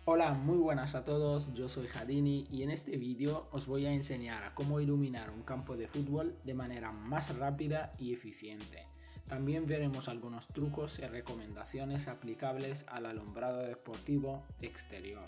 Hola, muy buenas a todos, yo soy Jadini y en este vídeo os voy a enseñar a cómo iluminar un campo de fútbol de manera más rápida y eficiente. También veremos algunos trucos y recomendaciones aplicables al alumbrado deportivo exterior.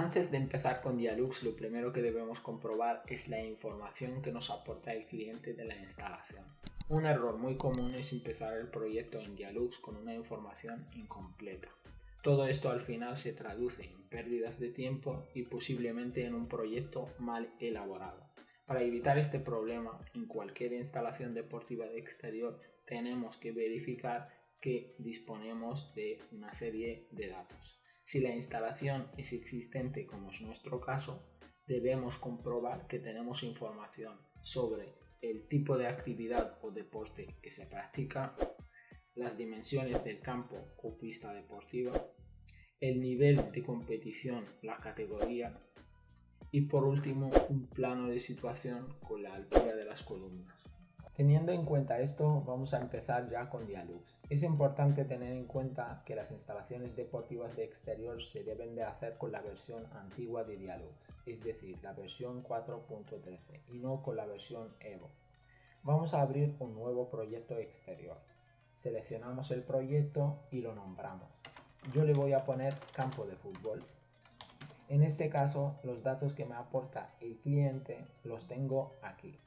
Antes de empezar con Dialux, lo primero que debemos comprobar es la información que nos aporta el cliente de la instalación. Un error muy común es empezar el proyecto en Dialux con una información incompleta. Todo esto al final se traduce en pérdidas de tiempo y posiblemente en un proyecto mal elaborado. Para evitar este problema, en cualquier instalación deportiva de exterior tenemos que verificar que disponemos de una serie de datos. Si la instalación es existente, como es nuestro caso, debemos comprobar que tenemos información sobre el tipo de actividad o deporte que se practica, las dimensiones del campo o pista deportiva, el nivel de competición, la categoría y por último un plano de situación con la altura de las columnas. Teniendo en cuenta esto, vamos a empezar ya con Dialux. Es importante tener en cuenta que las instalaciones deportivas de exterior se deben de hacer con la versión antigua de Dialux, es decir, la versión 4.13 y no con la versión Evo. Vamos a abrir un nuevo proyecto exterior. Seleccionamos el proyecto y lo nombramos. Yo le voy a poner campo de fútbol. En este caso, los datos que me aporta el cliente los tengo aquí.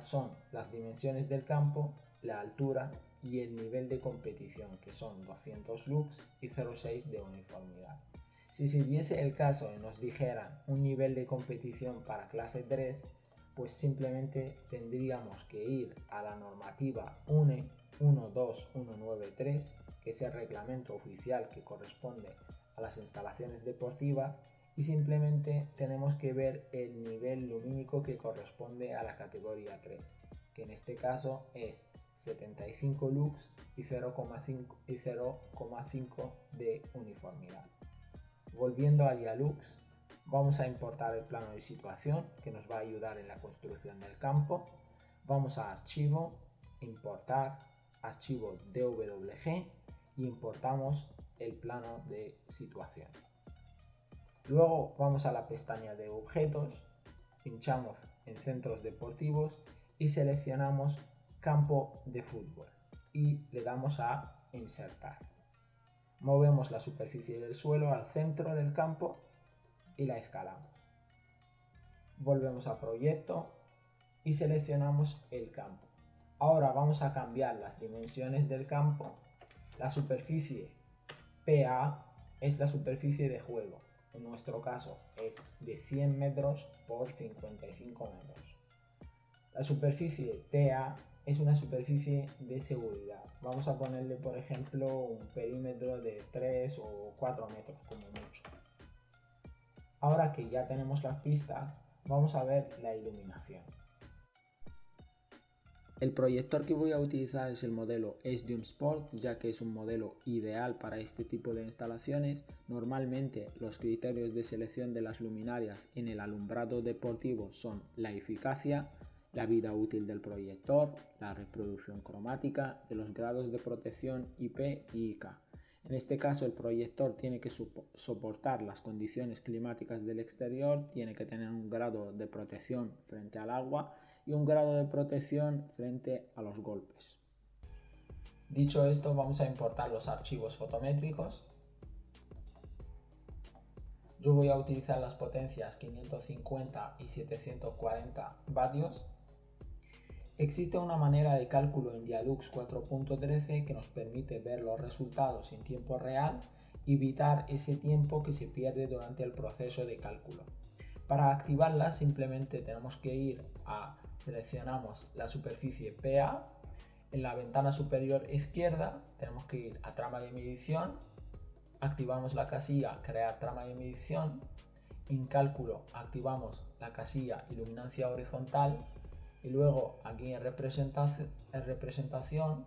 Son las dimensiones del campo, la altura y el nivel de competición, que son 200 lux y 0,6 de uniformidad. Si se diese el caso y nos dijeran un nivel de competición para clase 3, pues simplemente tendríamos que ir a la normativa UNE 12193, que es el reglamento oficial que corresponde a las instalaciones deportivas, y simplemente tenemos que ver el nivel lumínico que corresponde a la categoría 3, que en este caso es 75 lux y 0,5 de uniformidad. Volviendo a Dialux, vamos a importar el plano de situación que nos va a ayudar en la construcción del campo. Vamos a Archivo, Importar, Archivo DWG y importamos el plano de situación. Luego vamos a la pestaña de objetos, pinchamos en centros deportivos y seleccionamos campo de fútbol y le damos a insertar. Movemos la superficie del suelo al centro del campo y la escalamos. Volvemos a proyecto y seleccionamos el campo. Ahora vamos a cambiar las dimensiones del campo. La superficie PA es la superficie de juego. En nuestro caso es de 100 metros por 55 metros. La superficie TA es una superficie de seguridad. Vamos a ponerle, por ejemplo, un perímetro de 3 o 4 metros como mucho. Ahora que ya tenemos las pistas, vamos a ver la iluminación. El proyector que voy a utilizar es el modelo Esdium Sport, ya que es un modelo ideal para este tipo de instalaciones. Normalmente los criterios de selección de las luminarias en el alumbrado deportivo son la eficacia, la vida útil del proyector, la reproducción cromática, de los grados de protección IP y IK. En este caso el proyector tiene que soportar las condiciones climáticas del exterior, tiene que tener un grado de protección frente al agua y un grado de protección frente a los golpes. Dicho esto, vamos a importar los archivos fotométricos. Yo voy a utilizar las potencias 550 y 740 vatios. Existe una manera de cálculo en Dialux 4.13 que nos permite ver los resultados en tiempo real y evitar ese tiempo que se pierde durante el proceso de cálculo. Para activarla simplemente tenemos que ir seleccionamos la superficie PA, en la ventana superior izquierda tenemos que ir a trama de medición, activamos la casilla crear trama de medición, en cálculo activamos la casilla iluminancia horizontal y luego aquí en representación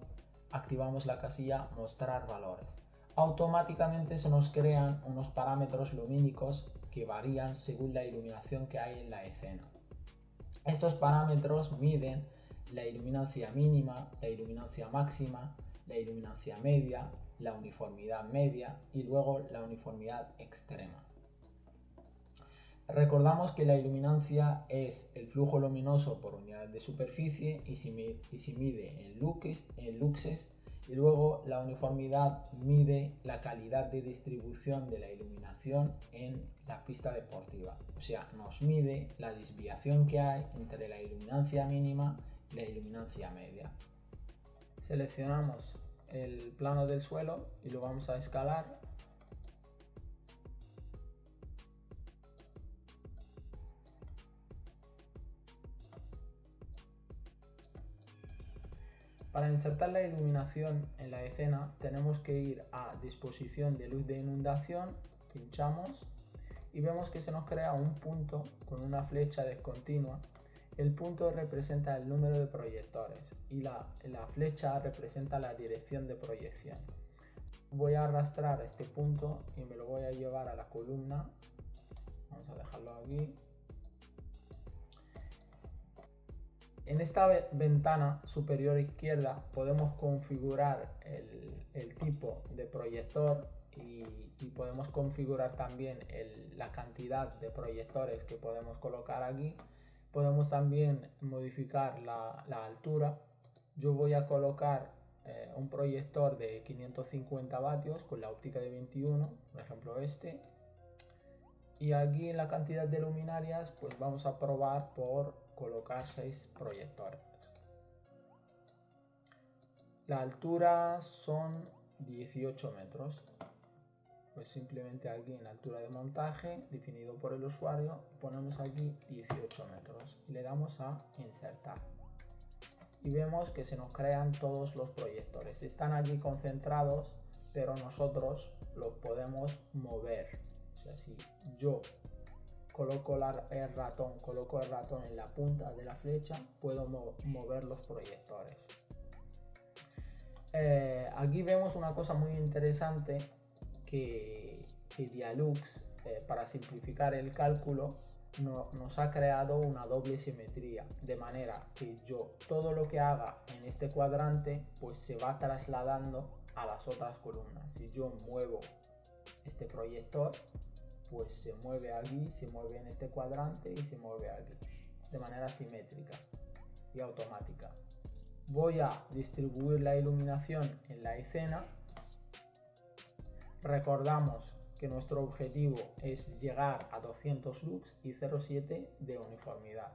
activamos la casilla mostrar valores. automáticamente se nos crean unos parámetros lumínicos que varían según la iluminación que hay en la escena. Estos parámetros miden la iluminancia mínima, la iluminancia máxima, la iluminancia media, la uniformidad media y luego la uniformidad extrema. Recordamos que la iluminancia es el flujo luminoso por unidad de superficie y se mide en luxes, y luego la uniformidad mide la calidad de distribución de la iluminación en la pista deportiva. O sea, nos mide la desviación que hay entre la iluminancia mínima y la iluminancia media. Seleccionamos el plano del suelo y lo vamos a escalar. Para insertar la iluminación en la escena tenemos que ir a disposición de luz de inundación, pinchamos y vemos que se nos crea un punto con una flecha discontinua. El punto representa el número de proyectores y la flecha representa la dirección de proyección. Voy a arrastrar este punto y me lo voy a llevar a la columna. Vamos a dejarlo aquí. En esta ventana superior izquierda podemos configurar el tipo de proyector y podemos configurar también la cantidad de proyectores que podemos colocar aquí. Podemos también modificar la altura. Yo voy a colocar un proyector de 550 vatios con la óptica de 21, por ejemplo este. Y aquí en la cantidad de luminarias pues vamos a probar por colocar 6 proyectores. La altura son 18 metros. Pues simplemente aquí en altura de montaje definido por el usuario ponemos aquí 18 metros y le damos a insertar. Y vemos que se nos crean todos los proyectores. Están aquí concentrados, pero nosotros los podemos mover. O sea, si yo coloco el ratón en la punta de la flecha, puedo mover los proyectores. Aquí vemos una cosa muy interesante que Dialux, para simplificar el cálculo, nos ha creado una doble simetría, de manera que yo todo lo que haga en este cuadrante pues se va trasladando a las otras columnas. Si yo muevo este proyector, pues se mueve aquí, se mueve en este cuadrante y se mueve aquí, de manera simétrica y automática. Voy a distribuir la iluminación en la escena. Recordamos que nuestro objetivo es llegar a 200 lux y 0,7 de uniformidad.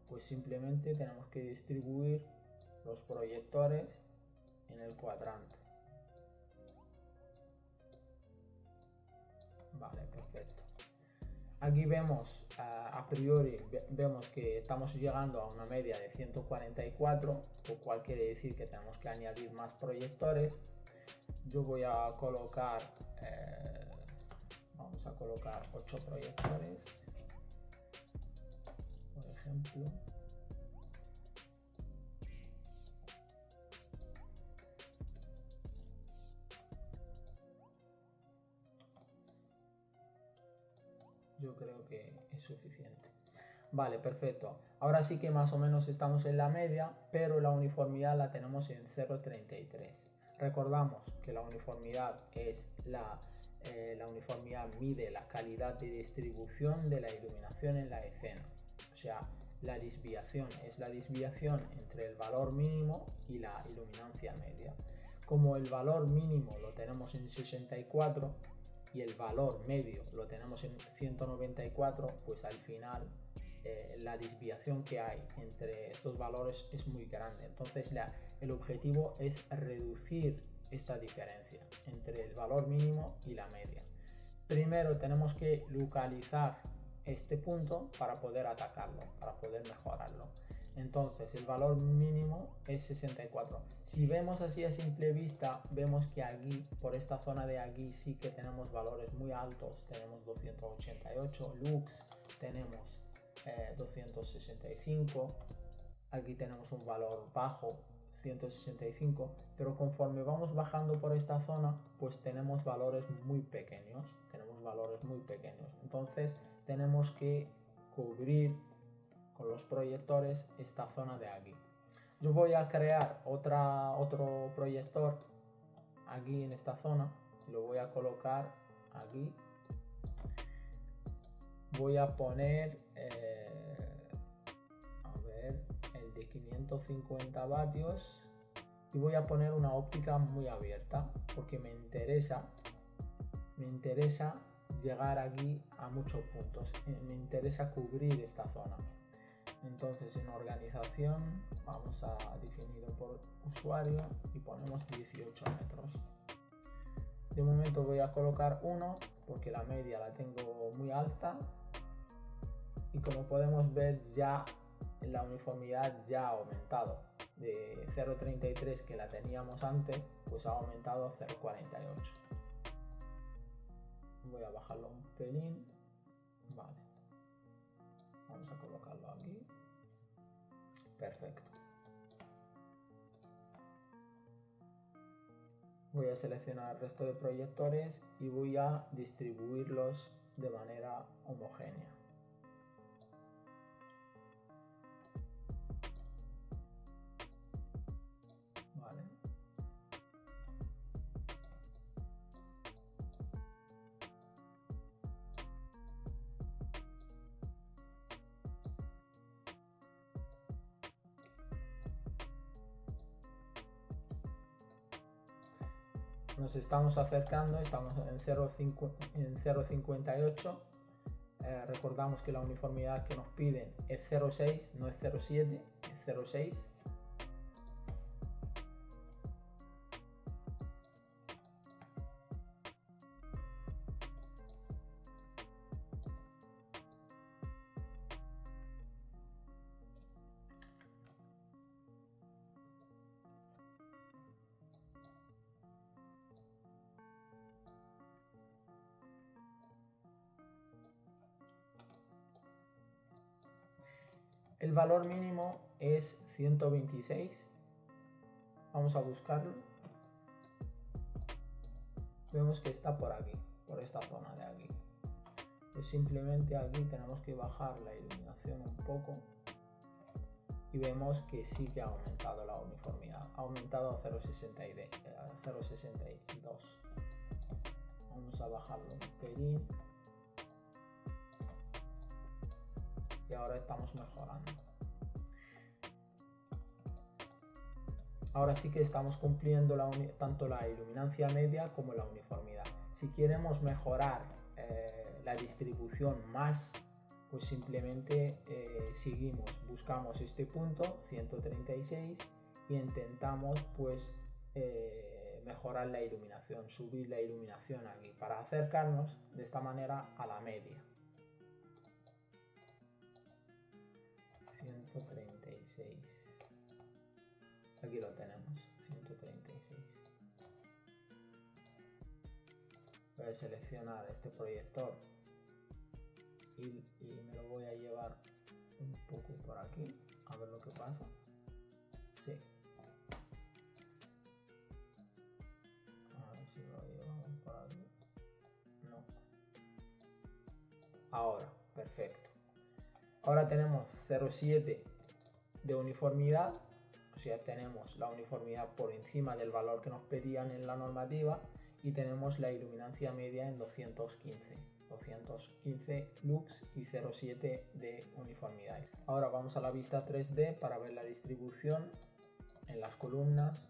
Pues simplemente tenemos que distribuir los proyectores en el cuadrante. Vale, perfecto. Aquí vemos, a priori, vemos que estamos llegando a una media de 144, lo cual quiere decir que tenemos que añadir más proyectores. Yo voy a colocar, vamos a colocar 8 proyectores, por ejemplo. Yo creo que es suficiente. Vale, perfecto. Ahora sí que más o menos estamos en la media, pero la uniformidad la tenemos en 0,33. Recordamos que la uniformidad es la uniformidad mide la calidad de distribución de la iluminación en la escena. O sea, la desviación es la desviación entre el valor mínimo y la iluminancia media. Como el valor mínimo lo tenemos en 64 y el valor medio lo tenemos en 194, pues al final la desviación que hay entre estos valores es muy grande. Entonces el objetivo es reducir esta diferencia entre el valor mínimo y la media. Primero tenemos que localizar este punto para poder atacarlo, para poder mejorarlo. Entonces el valor mínimo es 64. Si vemos así a simple vista, vemos que aquí, por esta zona de aquí, sí que tenemos valores muy altos. Tenemos 288 lux, tenemos 265, aquí tenemos un valor bajo, 165, pero conforme vamos bajando por esta zona, pues tenemos valores muy pequeños, entonces tenemos que cubrir con los proyectores esta zona de aquí. Yo voy a crear otro proyector aquí en esta zona, lo voy a colocar aquí. Voy a poner el de 550 vatios y voy a poner una óptica muy abierta porque me interesa llegar aquí a muchos puntos, me interesa cubrir esta zona. Entonces en organización vamos a definirlo por usuario y ponemos 18 metros. De momento voy a colocar 1 porque la media la tengo muy alta y como podemos ver ya la uniformidad ya ha aumentado de 0,33 que la teníamos antes, pues ha aumentado a 0,48. Voy a bajarlo un pelín. Vale, vamos a colocarlo aquí. Perfecto. Voy a seleccionar el resto de proyectores y voy a distribuirlos de manera homogénea. Vale. Nos estamos acercando, estamos en 0,58. Recordamos que la uniformidad que nos piden es 0,6, no es 0,7, es 0,6. El valor mínimo es 126. Vamos a buscarlo. Vemos que está por aquí, por esta zona de aquí. Pues simplemente aquí tenemos que bajar la iluminación un poco y vemos que sí que ha aumentado la uniformidad. Ha aumentado a 0,62. Vamos a bajarlo un pelín. Y ahora estamos mejorando. Ahora sí que estamos cumpliendo tanto la iluminancia media como la uniformidad. Si queremos mejorar la distribución más, pues simplemente buscamos este punto 136 y intentamos pues mejorar la iluminación, subir la iluminación aquí para acercarnos de esta manera a la media. 136. Aquí lo tenemos, 136. Voy a seleccionar este proyector y me lo voy a llevar un poco por aquí, a ver lo que pasa. Sí. A ver si lo llevamos por aquí. No. Ahora, perfecto. Ahora tenemos 0,7 de uniformidad, o sea, tenemos la uniformidad por encima del valor que nos pedían en la normativa y tenemos la iluminancia media en 215 lux y 0,7 de uniformidad. Ahora vamos a la vista 3D para ver la distribución en las columnas.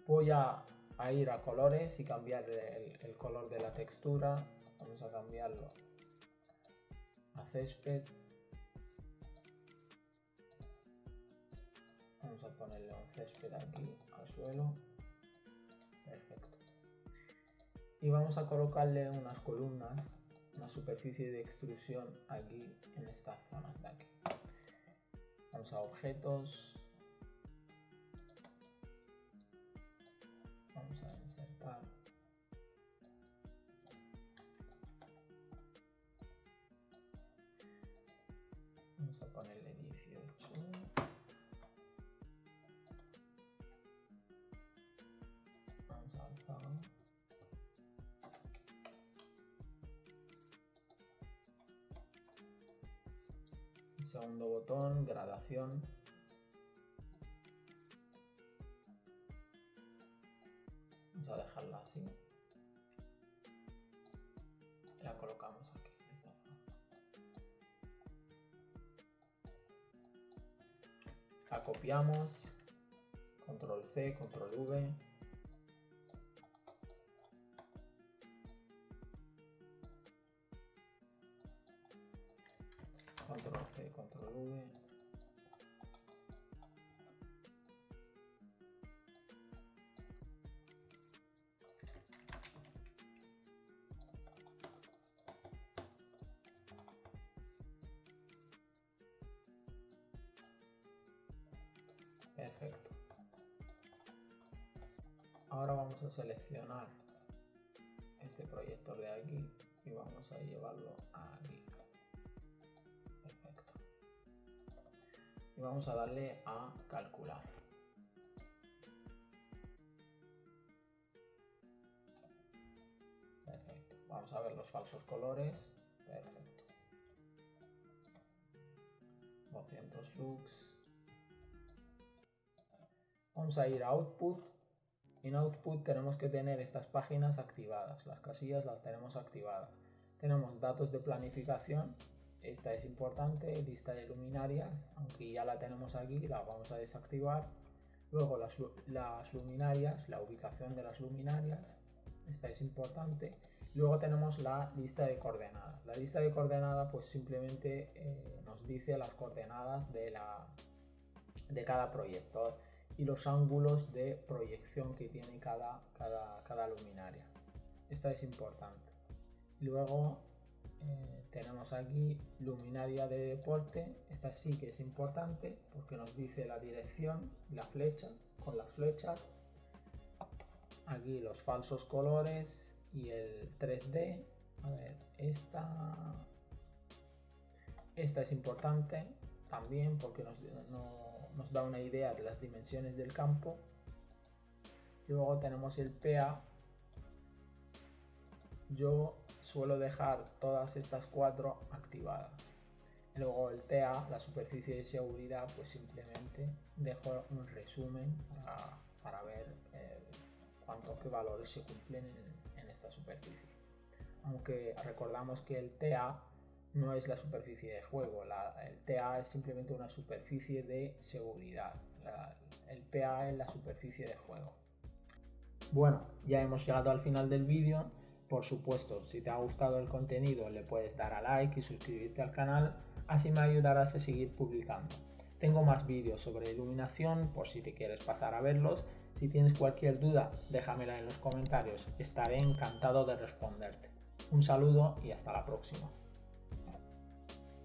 Voy a ir a colores y cambiar el color de la textura. Vamos a cambiarlo a césped. Vamos a ponerle un césped aquí al suelo. Perfecto. Y vamos a colocarle unas columnas, una superficie de extrusión aquí en estas zonas de aquí. Vamos a objetos. Vamos a insertar. Vamos a ponerle 18. reforzado. El segundo botón, gradación. Vamos a dejarla así. La colocamos aquí, en esta zona. La copiamos, control C, control V. Control C, control V. Perfecto. Ahora vamos a seleccionar este proyector de aquí y vamos a llevarlo aquí. Perfecto. Y vamos a darle a calcular. Perfecto. Vamos a ver los falsos colores. Perfecto. 200 lux. Vamos a ir a Output. En Output tenemos que tener estas páginas activadas. Las casillas las tenemos activadas. Tenemos datos de planificación. Esta es importante. Lista de luminarias. Aunque ya la tenemos aquí, la vamos a desactivar. Luego las luminarias, la ubicación de las luminarias. Esta es importante. Luego tenemos la lista de coordenadas. La lista de coordenadas pues simplemente nos dice las coordenadas de cada proyector y los ángulos de proyección que tiene cada luminaria. Esta es importante. Luego tenemos aquí luminaria de deporte. Esta sí que es importante porque nos dice la dirección y la flecha con las flechas. Aquí los falsos colores y el 3D. A ver, esta es importante también porque nos da una idea de las dimensiones del campo. Luego tenemos el PA. Yo suelo dejar todas estas 4 activadas. Luego el TA, la superficie de seguridad, pues simplemente dejo un resumen para ver qué valores se cumplen en esta superficie. Aunque recordamos que el TA no es la superficie de juego, el TA es simplemente una superficie de seguridad. El PA es la superficie de juego. Bueno, ya hemos llegado al final del vídeo. Por supuesto, si te ha gustado el contenido le puedes dar a like y suscribirte al canal, así me ayudarás a seguir publicando. Tengo más vídeos sobre iluminación por si te quieres pasar a verlos. Si tienes cualquier duda, déjamela en los comentarios, estaré encantado de responderte. Un saludo y hasta la próxima.